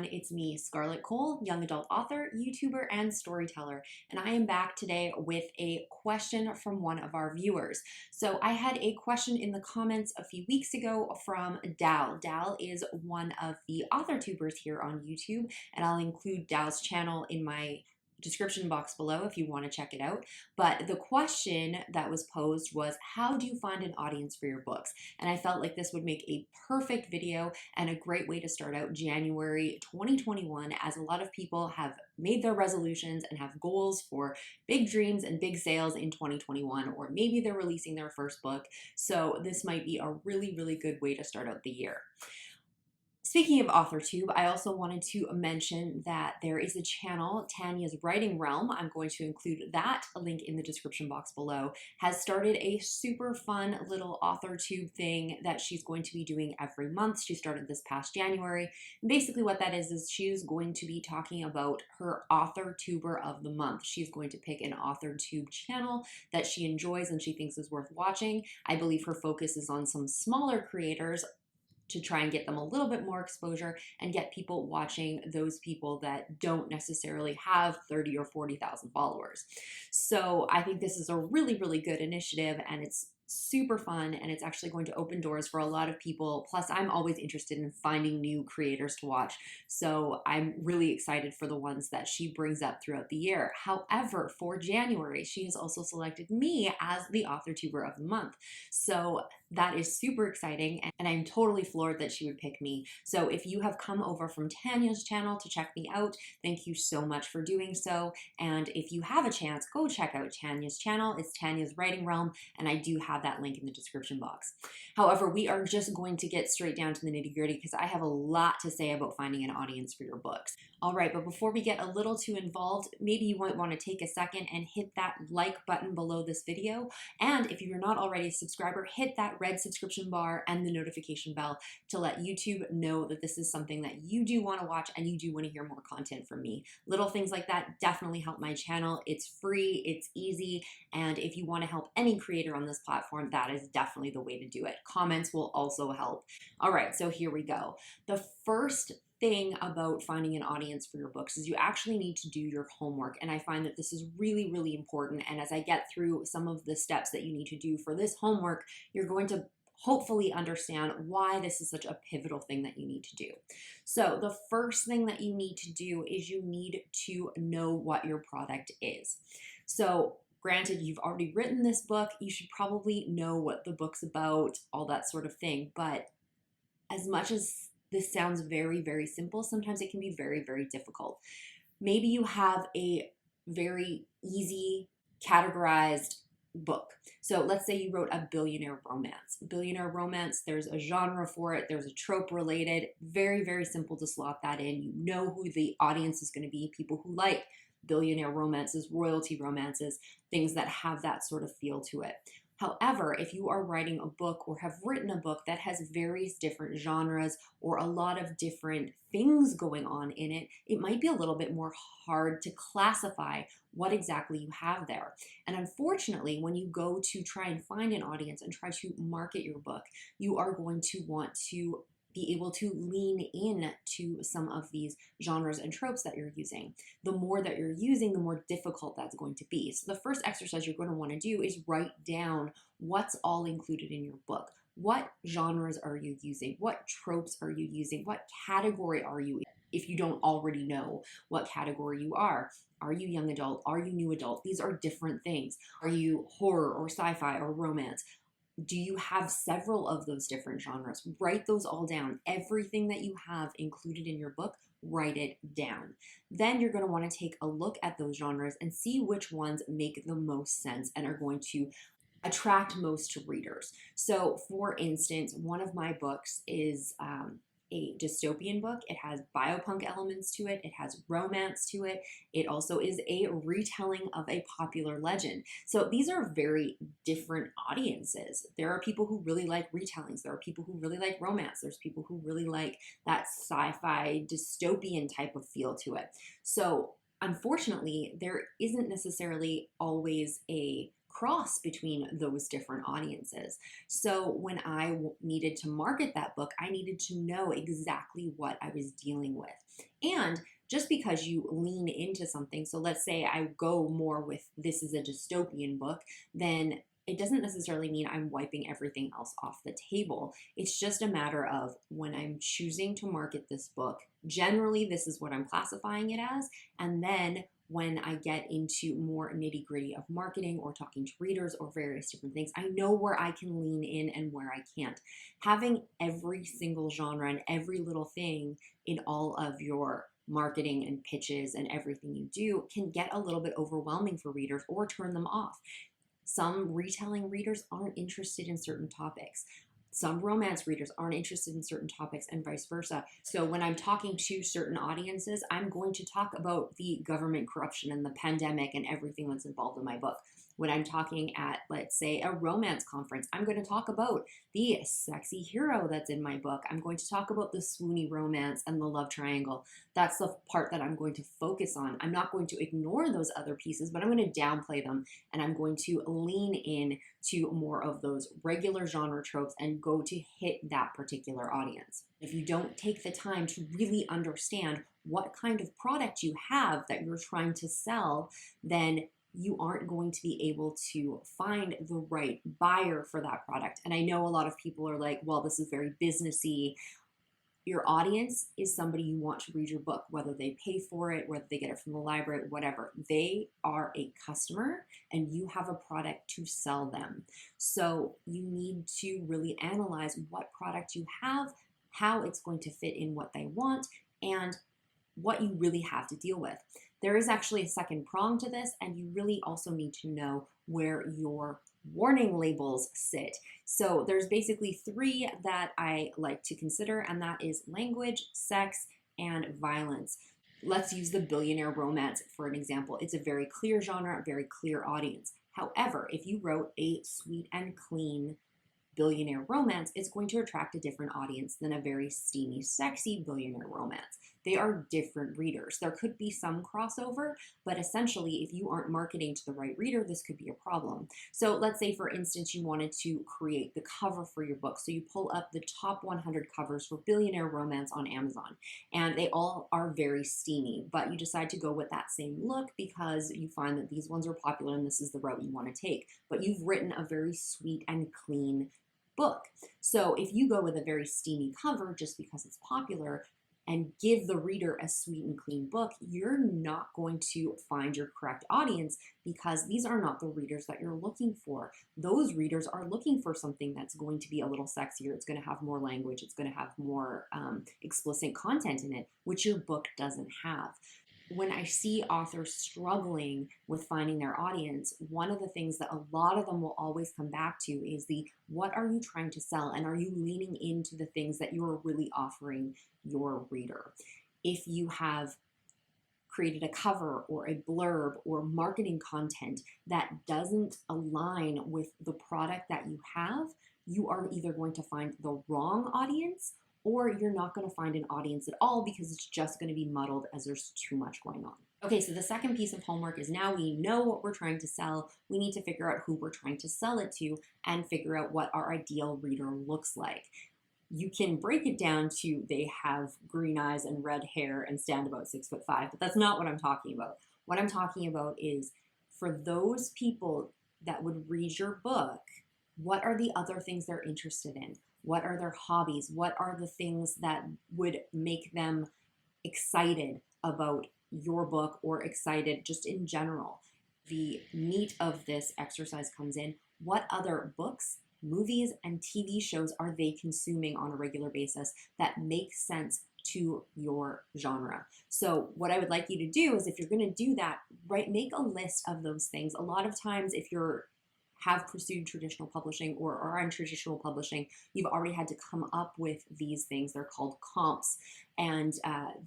everyone, it's me, Scarlett Kol, young adult author, YouTuber, and storyteller, and I am back today with a question from one of our viewers. So I had a question in the comments a few weeks ago from Dal. Dal is one of the authortubers here on YouTube, and I'll include Dal's channel in my description box below if you want to check it out. But the question that was posed was, how do you find an audience for your books? And I felt like this would make a perfect video and a great way to start out January 2021, as a lot of people have made their resolutions and have goals for big dreams and big sales in 2021, or maybe they're releasing their first book. So this might be a really, really good way to start out the year. Speaking of AuthorTube, I also wanted to mention that there is a channel, Tanya's Writing Realm. I'm going to include that, a link in the description box below, has started a super fun little AuthorTube thing that she's going to be doing every month. She started this past January. And basically what that is she's going to be talking about her AuthorTuber of the month. She's going to pick an AuthorTube channel that she enjoys and she thinks is worth watching. I believe her focus is on some smaller creators, to try and get them a little bit more exposure and get people watching those people that don't necessarily have 30 or 40,000 followers. So I think this is a really, really good initiative, and it's super fun, and it's actually going to open doors for a lot of people. Plus, I'm always interested in finding new creators to watch, so I'm really excited for the ones that she brings up throughout the year. However, for January, she has also selected me as the AuthorTuber of the month. So that is super exciting, and I'm totally floored that she would pick me. So if you have come over from Tanya's channel to check me out, thank you so much for doing so. And if you have a chance, go check out Tanya's channel. It's Tanya's Writing Realm, and I do have that link in the description box. However, we are just going to get straight down to the nitty-gritty because I have a lot to say about finding an audience for your books. All right, but before we get a little too involved, maybe you might want to take a second and hit that like button below this video. And if you're not already a subscriber, hit that red subscription bar and the notification bell to let YouTube know that this is something that you do want to watch and you do want to hear more content from me. Little things like that definitely help my channel. It's free, it's easy, and if you want to help any creator on this platform, that is definitely the way to do it. Comments will also help. All right, so here we go. The first thing about finding an audience for your books is you actually need to do your homework, and I find that this is really, really important. And as I get through some of the steps that you need to do for this homework, you're going to hopefully understand why this is such a pivotal thing that you need to do. So the first thing that you need to do is you need to know what your product is. So granted, you've already written this book, you should probably know what the book's about, all that sort of thing. But as much as this sounds very, very simple, sometimes it can be very, very difficult. Maybe you have a very easy categorized book. So let's say you wrote a billionaire romance. Billionaire romance, there's a genre for it, there's a trope related, very, very simple to slot that in. You know who the audience is going to be, people who like billionaire romances, royalty romances, things that have that sort of feel to it. However, if you are writing a book or have written a book that has various different genres or a lot of different things going on in it, it might be a little bit more hard to classify what exactly you have there. And unfortunately, when you go to try and find an audience and try to market your book, you are going to want to be able to lean in to some of these genres and tropes that you're using. The more that you're using, the more difficult that's going to be. So the first exercise you're going to want to do is write down what's all included in your book. What genres are you using? What tropes are you using? What category are you in? If you don't already know what category you are. Are you young adult? Are you new adult? These are different things. Are you horror or sci-fi or romance? Do you have several of those different genres? Write those all down. Everything that you have included in your book, write it down. Then you're going to want to take a look at those genres and see which ones make the most sense and are going to attract most readers. So for instance, one of my books is a dystopian book. It has biopunk elements to it. It has romance to it. It also is a retelling of a popular legend. So these are very different audiences. There are people who really like retellings. There are people who really like romance. There's people who really like that sci-fi dystopian type of feel to it. So unfortunately, there isn't necessarily always a cross between those different audiences. So when I needed to market that book, I needed to know exactly what I was dealing with. And just because you lean into something, so let's say I go more with this is a dystopian book, then it doesn't necessarily mean I'm wiping everything else off the table. It's just a matter of when I'm choosing to market this book, generally this is what I'm classifying it as. And then when I get into more nitty gritty of marketing or talking to readers or various different things, I know where I can lean in and where I can't. Having every single genre and every little thing in all of your marketing and pitches and everything you do can get a little bit overwhelming for readers or turn them off. Some retelling readers aren't interested in certain topics. Some romance readers aren't interested in certain topics and vice versa. So when I'm talking to certain audiences, I'm going to talk about the government corruption and the pandemic and everything that's involved in my book. When I'm talking at, let's say, a romance conference, I'm going to talk about the sexy hero that's in my book. I'm going to talk about the swoony romance and the love triangle. That's the part that I'm going to focus on. I'm not going to ignore those other pieces, but I'm going to downplay them, and I'm going to lean in to more of those regular genre tropes and go to hit that particular audience. If you don't take the time to really understand what kind of product you have that you're trying to sell, then you aren't going to be able to find the right buyer for that product. And I know a lot of people are like, well, this is very businessy. Your audience is somebody you want to read your book, whether they pay for it, whether they get it from the library, whatever. They are a customer and you have a product to sell them. So you need to really analyze what product you have, how it's going to fit in what they want, and what you really have to deal with. There is actually a second prong to this, and you really also need to know where your warning labels sit. So there's basically three that I like to consider, and that is language, sex, and violence. Let's use the billionaire romance for an example. It's a very clear genre, a very clear audience. However, if you wrote a sweet and clean billionaire romance, it's going to attract a different audience than a very steamy, sexy billionaire romance. They are different readers. There could be some crossover, but essentially, if you aren't marketing to the right reader, this could be a problem. So let's say, for instance, you wanted to create the cover for your book. So you pull up the top 100 covers for billionaire romance on Amazon, and they all are very steamy, but you decide to go with that same look because you find that these ones are popular and this is the route you want to take. But you've written a very sweet and clean book. So if you go with a very steamy cover just because it's popular and give the reader a sweet and clean book, you're not going to find your correct audience because these are not the readers that you're looking for. Those readers are looking for something that's going to be a little sexier. It's going to have more language. It's going to have more explicit content in it, which your book doesn't have. When I see authors struggling with finding their audience, one of the things that a lot of them will always come back to is what are you trying to sell? And are you leaning into the things that you're really offering your reader? If you have created a cover or a blurb or marketing content that doesn't align with the product that you have, you are either going to find the wrong audience or you're not going to find an audience at all because it's just going to be muddled as there's too much going on. Okay, so the second piece of homework is now we know what we're trying to sell. We need to figure out who we're trying to sell it to and figure out what our ideal reader looks like. You can break it down to they have green eyes and red hair and stand about 6'5", but that's not what I'm talking about. What I'm talking about is for those people that would read your book, what are the other things they're interested in? What are their hobbies? What are the things that would make them excited about your book or excited just in general? The meat of this exercise comes in. What other books, movies, and TV shows are they consuming on a regular basis that make sense to your genre? So what I would like you to do is if you're going to do that, make a list of those things. A lot of times if you're have pursued traditional publishing or are in traditional publishing, you've already had to come up with these things. They're called comps, and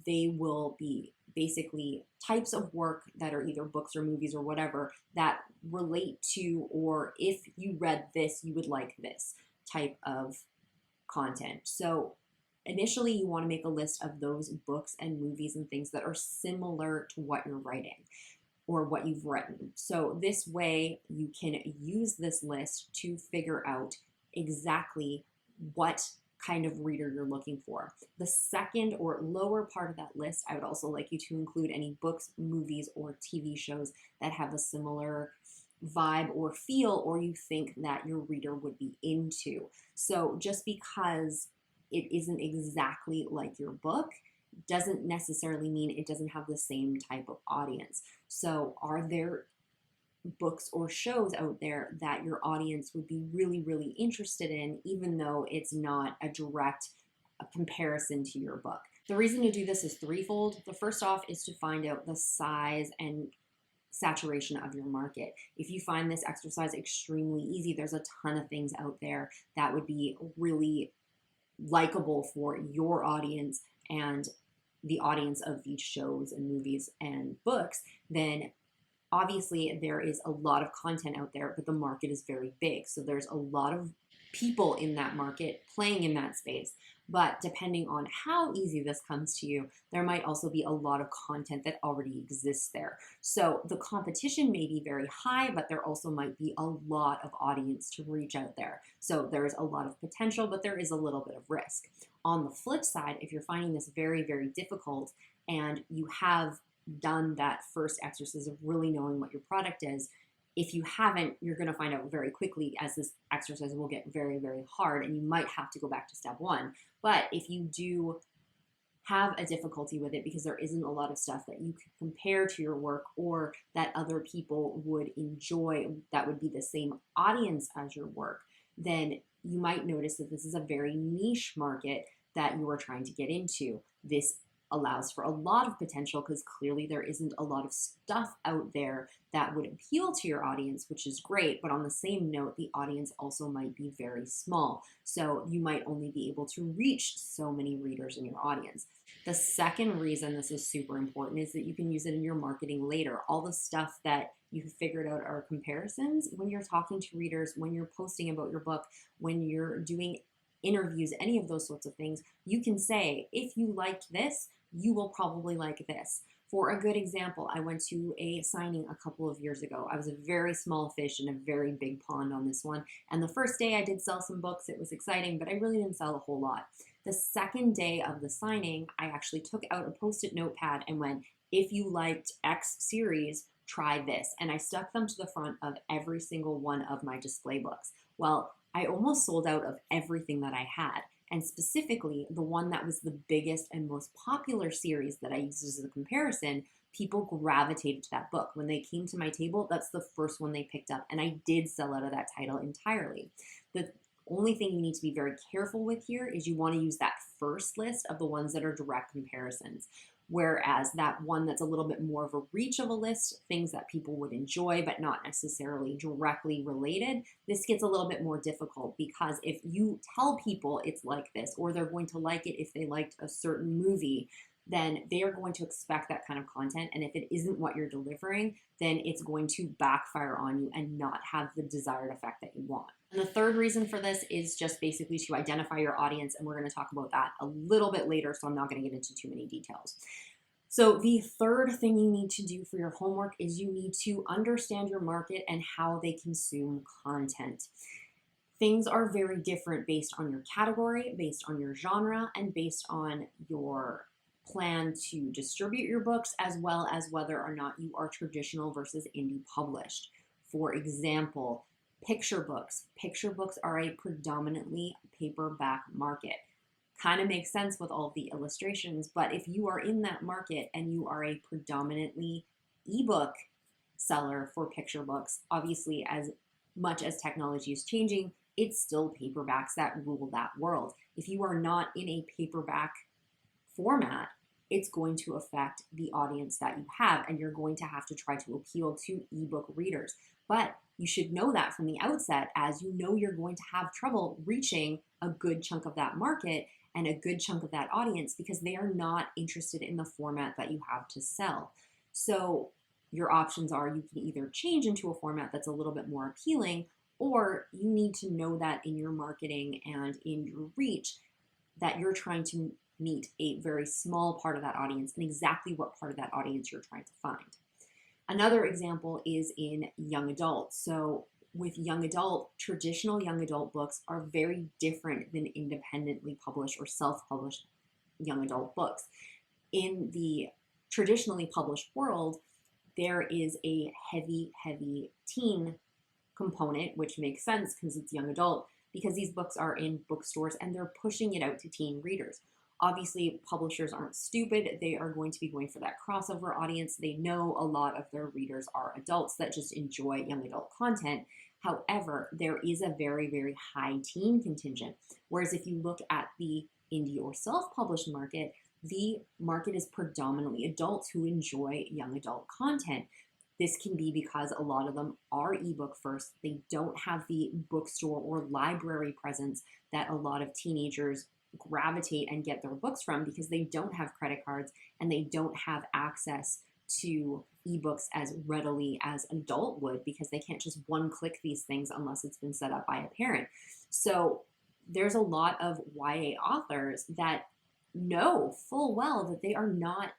they will be basically types of work that are either books or movies or whatever that relate to, or if you read this, you would like this type of content. So initially you want to make a list of those books and movies and things that are similar to what you're writing. or what you've written. So this way you can use this list to figure out exactly what kind of reader you're looking for. The second or lower part of that list, I would also like you to include any books, movies, or TV shows that have a similar vibe or feel, or you think that your reader would be into. So just because it isn't exactly like your book doesn't necessarily mean it doesn't have the same type of audience. So are there books or shows out there that your audience would be really, really interested in, even though it's not a direct comparison to your book? The reason to do this is threefold. The first off is to find out the size and saturation of your market. If you find this exercise extremely easy, there's a ton of things out there that would be really likable for your audience and the audience of these shows and movies and books, then obviously there is a lot of content out there, but the market is very big. So there's a lot of people in that market playing in that space. But depending on how easy this comes to you, there might also be a lot of content that already exists there. So the competition may be very high, but there also might be a lot of audience to reach out there. So there's a lot of potential, but there is a little bit of risk. On the flip side, if you're finding this very, very difficult and you have done that first exercise of really knowing what your product is, if you haven't, you're going to find out very quickly as this exercise will get very, very hard and you might have to go back to step one. But if you do have a difficulty with it because there isn't a lot of stuff that you could compare to your work or that other people would enjoy that would be the same audience as your work, then you might notice that this is a very niche market that you are trying to get into. This allows for a lot of potential because clearly there isn't a lot of stuff out there that would appeal to your audience, which is great. But on the same note, the audience also might be very small. So you might only be able to reach so many readers in your audience. The second reason this is super important is that you can use it in your marketing later. All the stuff that you figured out are comparisons when you're talking to readers, when you're posting about your book, when you're doing interviews, any of those sorts of things, you can say, if you liked this, you will probably like this. For a good example, I went to a signing a couple of years ago. I was a very small fish in a very big pond on this one. And the first day I did sell some books. It was exciting, but I really didn't sell a whole lot. The second day of the signing, I actually took out a Post-it notepad and went, if you liked X series, try this. And I stuck them to the front of every single one of my display books. Well, I almost sold out of everything that I had. And specifically, the one that was the biggest and most popular series that I used as a comparison, people gravitated to that book. When they came to my table, that's the first one they picked up. And I did sell out of that title entirely. The only thing you need to be very careful with here is you want to use that first list of the ones that are direct comparisons. Whereas that one that's a little bit more of a reach of a list, things that people would enjoy but not necessarily directly related, this gets a little bit more difficult because if you tell people it's like this or they're going to like it if they liked a certain movie, then they are going to expect that kind of content. And if it isn't what you're delivering, then it's going to backfire on you and not have the desired effect that you want. And the third reason for this is just basically to identify your audience. And we're going to talk about that a little bit later, so I'm not going to get into too many details. So the third thing you need to do for your homework is you need to understand your market and how they consume content. Things are very different based on your category, based on your genre, and based on your plan to distribute your books, as well as whether or not you are traditional versus indie published. For example, picture books. Picture books are a predominantly paperback market. Kind of makes sense with all the illustrations, but if you are in that market and you are a predominantly ebook seller for picture books, obviously as much as technology is changing, it's still paperbacks that rule that world. If you are not in a paperback format, it's going to affect the audience that you have, and you're going to have to try to appeal to ebook readers. But you should know that from the outset, as you know you're going to have trouble reaching a good chunk of that market and a good chunk of that audience because they are not interested in the format that you have to sell. So your options are you can either change into a format that's a little bit more appealing, or you need to know that in your marketing and in your reach that you're trying to meet a very small part of that audience and exactly what part of that audience you're trying to find. Another example is in young adult. So with young adult, traditional young adult books are very different than independently published or self-published young adult books. In the traditionally published world, there is a heavy, heavy teen component, which makes sense because it's young adult, because these books are in bookstores and they're pushing it out to teen readers. Obviously, publishers aren't stupid. They are going to be going for that crossover audience. They know a lot of their readers are adults that just enjoy young adult content. However, there is a very, very high teen contingent. Whereas if you look at the indie or self-published market, the market is predominantly adults who enjoy young adult content. This can be because a lot of them are ebook first. They don't have the bookstore or library presence that a lot of teenagers gravitate and get their books from, because they don't have credit cards and they don't have access to ebooks as readily as an adult would, because they can't just one click these things unless it's been set up by a parent. So there's a lot of YA authors that know full well that they are not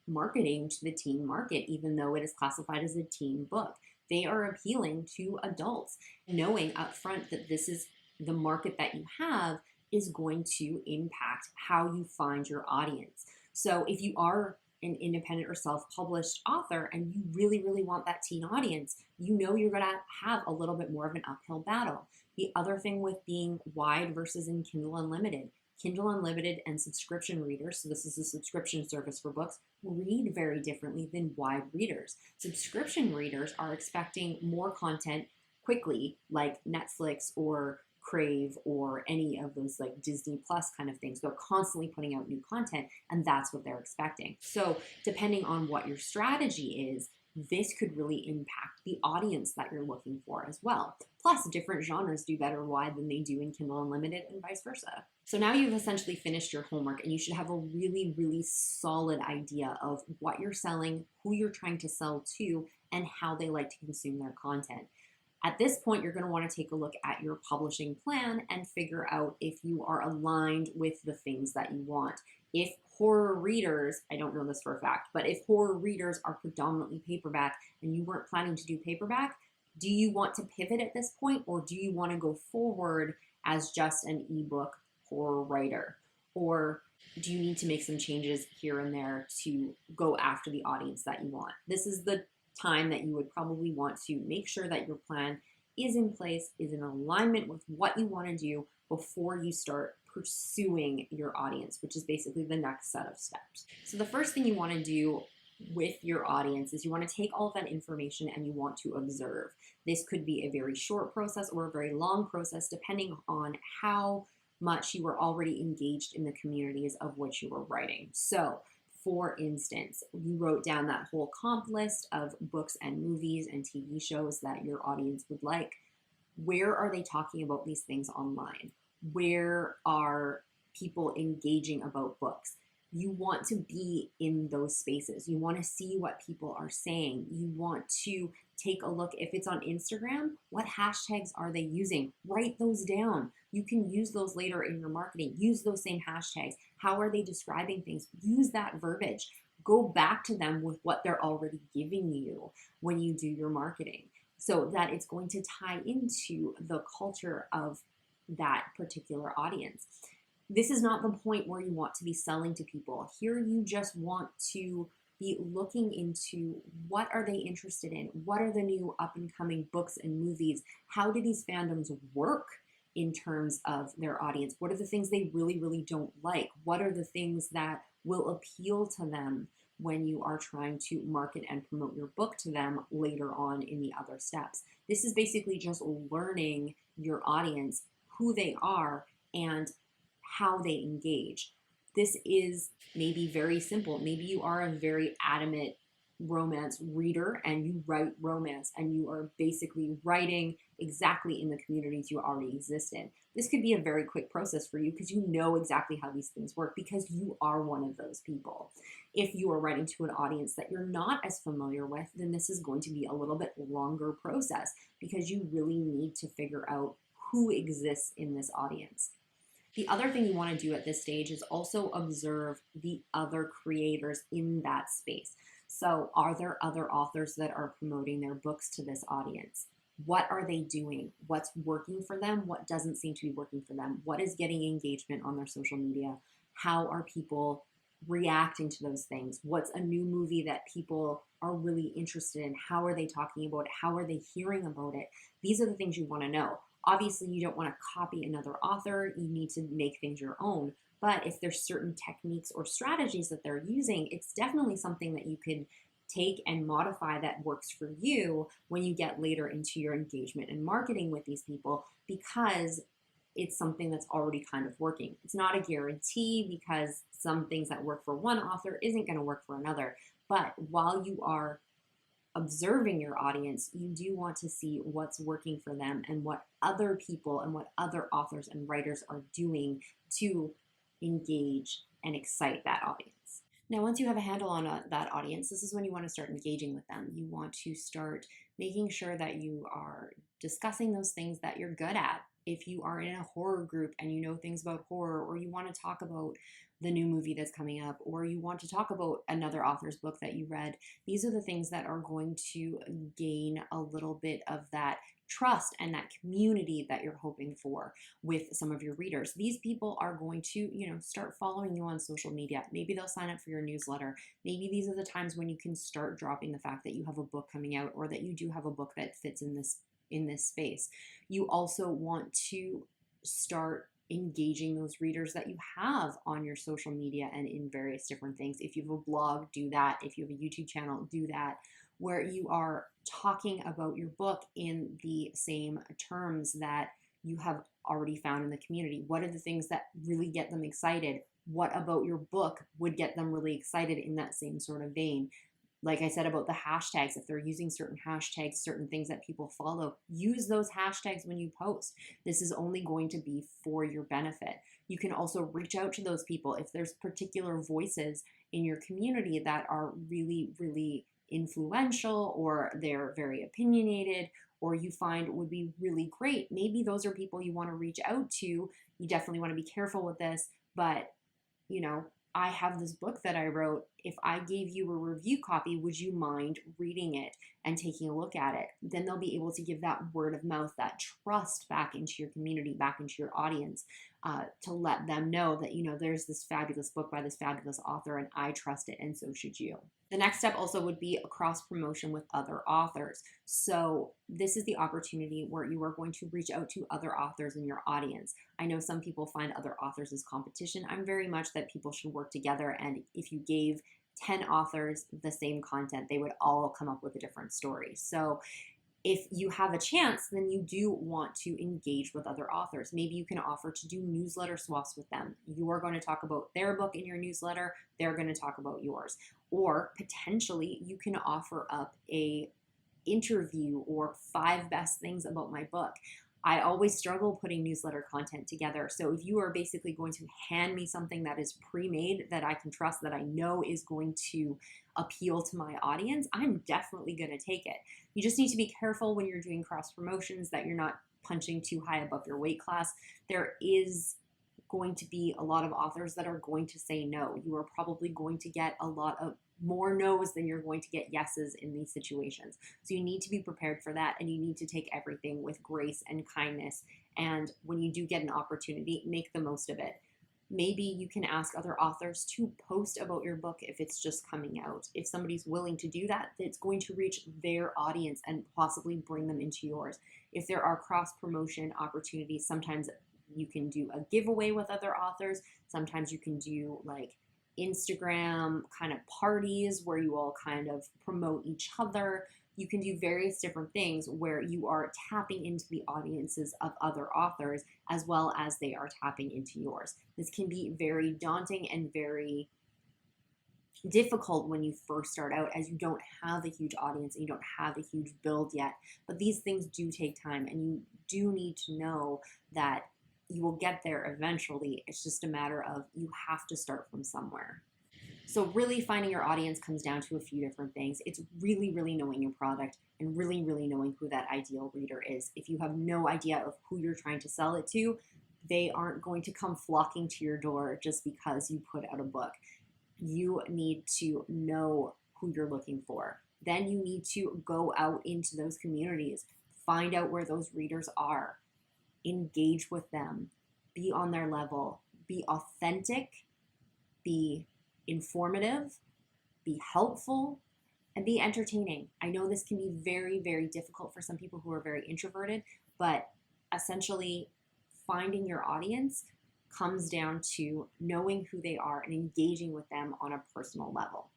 marketing to the teen market, even though it is classified as a teen book. They are appealing to adults, knowing up front that this is the market that you have is going to impact how you find your audience. So if you are an independent or self-published author and you really, really want that teen audience, you know you're going to have a little bit more of an uphill battle. The other thing with being wide versus in Kindle Unlimited, Kindle Unlimited and subscription readers, so this is a subscription service for books, read very differently than wide readers. Subscription readers are expecting more content quickly, like Netflix or Crave or any of those like Disney Plus kind of things. They're constantly putting out new content, and that's what they're expecting. So depending on what your strategy is, this could really impact the audience that you're looking for as well. Plus, different genres do better wide than they do in Kindle Unlimited and vice versa. So now you've essentially finished your homework, and you should have a really, really solid idea of what you're selling, who you're trying to sell to, and how they like to consume their content. At this point, you're going to want to take a look at your publishing plan and figure out if you are aligned with the things that you want. If horror readers, I don't know this for a fact, but if horror readers are predominantly paperback and you weren't planning to do paperback, do you want to pivot at this point, or do you want to go forward as just an ebook horror writer? Or do you need to make some changes here and there to go after the audience that you want? This is the time that you would probably want to make sure that your plan is in place, is in alignment with what you want to do before you start pursuing your audience, which is basically the next set of steps. So the first thing you want to do with your audience is you want to take all of that information and you want to observe. This could be a very short process or a very long process, depending on how much you were already engaged in the communities of which you were writing. So for instance, you wrote down that whole comp list of books and movies and TV shows that your audience would like. Where are they talking about these things online? Where are people engaging about books? You want to be in those spaces. You want to see what people are saying. You want to take a look. If it's on Instagram, what hashtags are they using? Write those down. You can use those later in your marketing. Use those same hashtags. How are they describing things? Use that verbiage. Go back to them with what they're already giving you when you do your marketing, so that it's going to tie into the culture of that particular audience. This is not the point where you want to be selling to people. Here you just want to be looking into what are they interested in? What are the new up and coming books and movies? How do these fandoms work in terms of their audience? What are the things they really, really don't like? What are the things that will appeal to them when you are trying to market and promote your book to them later on in the other steps? This is basically just learning your audience, who they are, and how they engage. This is maybe very simple. Maybe you are a very adamant romance reader and you write romance and you are basically writing exactly in the communities you already exist in. This could be a very quick process for you because you know exactly how these things work, because you are one of those people. If you are writing to an audience that you're not as familiar with, then this is going to be a little bit longer process because you really need to figure out who exists in this audience. The other thing you want to do at this stage is also observe the other creators in that space. So are there other authors that are promoting their books to this audience? What are they doing? What's working for them? What doesn't seem to be working for them? What is getting engagement on their social media? How are people reacting to those things? What's a new movie that people are really interested in? How are they talking about it? How are they hearing about it? These are the things you want to know. Obviously, you don't want to copy another author. You need to make things your own. But if there's certain techniques or strategies that they're using, it's definitely something that you could take and modify that works for you when you get later into your engagement and marketing with these people, because it's something that's already kind of working. It's not a guarantee, because some things that work for one author isn't going to work for another. But while you are observing your audience, you do want to see what's working for them and what other people and what other authors and writers are doing to engage and excite that audience. Now, once you have a handle on that audience, this is when you want to start engaging with them. You want to start making sure that you are discussing those things that you're good at. If you are in a horror group and you know things about horror, or you want to talk about the new movie that's coming up, or you want to talk about another author's book that you read, these are the things that are going to gain a little bit of that trust and that community that you're hoping for with some of your readers. These people are going to, start following you on social media. Maybe they'll sign up for your newsletter. Maybe these are the times when you can start dropping the fact that you have a book coming out, or that you do have a book that fits in this space. You also want to start engaging those readers that you have on your social media and in various different things. If you have a blog, do that. If you have a YouTube channel, do that, where you are talking about your book in the same terms that you have already found in the community. What are the things that really get them excited? What about your book would get them really excited in that same sort of vein? Like I said about the hashtags, if they're using certain hashtags, certain things that people follow, use those hashtags when you post. This is only going to be for your benefit. You can also reach out to those people if there's particular voices in your community that are really, really influential, or they're very opinionated, or you find would be really great. Maybe those are people you want to reach out to. You definitely want to be careful with this, but I have this book that I wrote. If I gave you a review copy, would you mind reading it and taking a look at it? Then they'll be able to give that word of mouth, that trust back into your community, back into your audience, to let them know that, there's this fabulous book by this fabulous author and I trust it, and so should you. The next step also would be a cross promotion with other authors. So this is the opportunity where you are going to reach out to other authors in your audience. I know some people find other authors as competition. I'm very much that people should work together, and if you gave 10 authors the same content, they would all come up with a different story. So if you have a chance, then you do want to engage with other authors. Maybe you can offer to do newsletter swaps with them. You are going to talk about their book in your newsletter. They're going to talk about yours. Or potentially you can offer up a interview or 5 best things about my book. I always struggle putting newsletter content together. So if you are basically going to hand me something that is pre-made, that I can trust, that I know is going to appeal to my audience, I'm definitely going to take it. You just need to be careful when you're doing cross promotions that you're not punching too high above your weight class. There is going to be a lot of authors that are going to say no. You are probably going to get a lot of more no's than you're going to get yeses in these situations. So you need to be prepared for that, and you need to take everything with grace and kindness. And when you do get an opportunity, make the most of it. Maybe you can ask other authors to post about your book if it's just coming out. If somebody's willing to do that, it's going to reach their audience and possibly bring them into yours. If there are cross promotion opportunities, sometimes you can do a giveaway with other authors. Sometimes you can do like Instagram kind of parties where you all kind of promote each other. You can do various different things where you are tapping into the audiences of other authors as well as they are tapping into yours. This can be very daunting and very difficult when you first start out, as you don't have a huge audience and you don't have a huge build yet. But these things do take time, and you do need to know that you will get there eventually. It's just a matter of you have to start from somewhere. So really finding your audience comes down to a few different things. It's really, really knowing your product and really, really knowing who that ideal reader is. If you have no idea of who you're trying to sell it to, they aren't going to come flocking to your door just because you put out a book. You need to know who you're looking for. Then you need to go out into those communities, find out where those readers are, engage with them, be on their level, be authentic, be informative, be helpful, and be entertaining. I know this can be very, very difficult for some people who are very introverted, but essentially finding your audience comes down to knowing who they are and engaging with them on a personal level.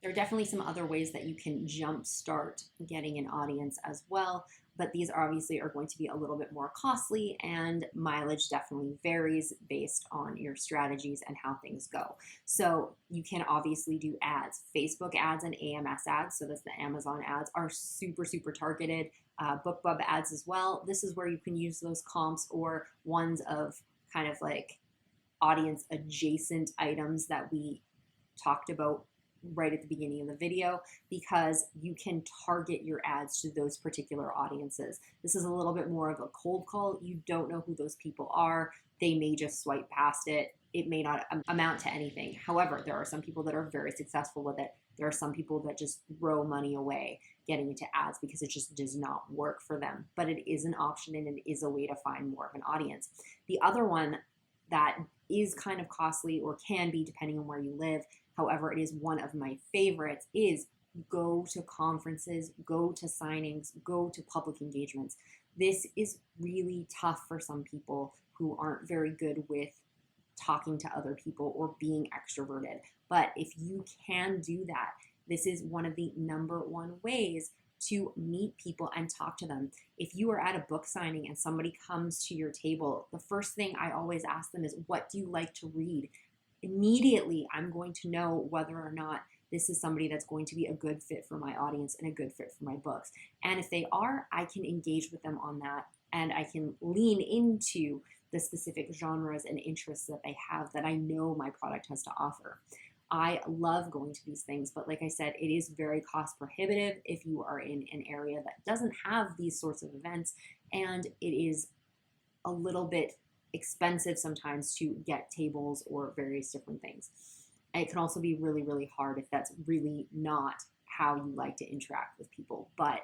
There are definitely some other ways that you can jumpstart getting an audience as well, but these obviously are going to be a little bit more costly, and mileage definitely varies based on your strategies and how things go. So you can obviously do ads. Facebook ads and AMS ads, so that's the Amazon ads, are super, super targeted. BookBub ads as well. This is where you can use those comps or ones of kind of like audience adjacent items that we talked about right at the beginning of the video, because you can target your ads to those particular audiences. This is a little bit more of a cold call. You don't know who those people are. They may just swipe past it. It may not amount to anything. However, there are some people that are very successful with it. There are some people that just throw money away getting into ads because it just does not work for them. But it is an option and it is a way to find more of an audience. The other one that is kind of costly, or can be depending on where you live, however, it is one of my favorites, is go to conferences, go to signings, go to public engagements. This is really tough for some people who aren't very good with talking to other people or being extroverted. But if you can do that, this is one of the number one ways to meet people and talk to them. If you are at a book signing and somebody comes to your table, the first thing I always ask them is, what do you like to read? Immediately, I'm going to know whether or not this is somebody that's going to be a good fit for my audience and a good fit for my books. And if they are, I can engage with them on that, and I can lean into the specific genres and interests that they have that I know my product has to offer. I love going to these things, but like I said, it is very cost prohibitive if you are in an area that doesn't have these sorts of events, and it is a little bit expensive sometimes to get tables or various different things. And it can also be really, really hard if that's really not how you like to interact with people. But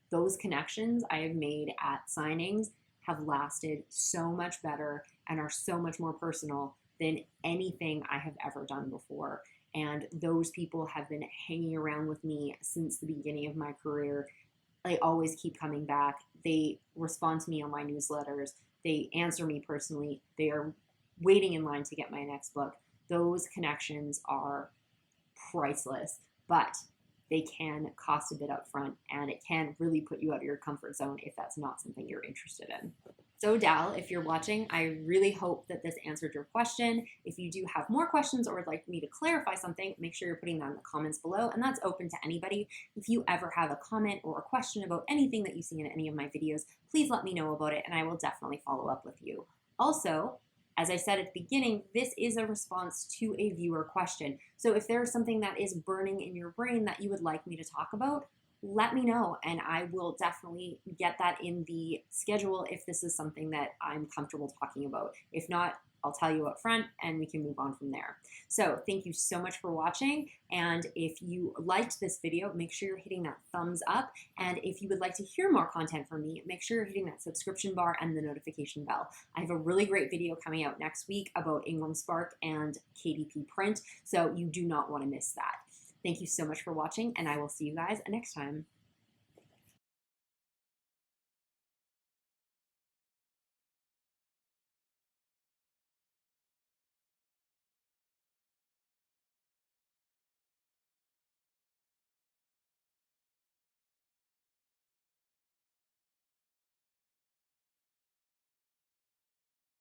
those connections I have made at signings have lasted so much better and are so much more personal than anything I have ever done before. And those people have been hanging around with me since the beginning of my career. They always keep coming back. They respond to me on my newsletters. They answer me personally. They are waiting in line to get my next book. Those connections are priceless, but they can cost a bit up front, and it can really put you out of your comfort zone if that's not something you're interested in. So Dal, if you're watching, I really hope that this answered your question. If you do have more questions or would like me to clarify something, make sure you're putting that in the comments below, and that's open to anybody. If you ever have a comment or a question about anything that you see in any of my videos, please let me know about it, and I will definitely follow up with you. Also, as I said at the beginning, this is a response to a viewer question. So if there's something that is burning in your brain that you would like me to talk about, let me know, and I will definitely get that in the schedule if this is something that I'm comfortable talking about. If not, I'll tell you up front and we can move on from there. So thank you so much for watching, and if you liked this video, make sure you're hitting that thumbs up, and if you would like to hear more content from me, make sure you're hitting that subscription bar and the notification bell. I have a really great video coming out next week about Ingram Spark and KDP print, so you do not want to miss that. Thank you so much for watching, and I will see you guys next time.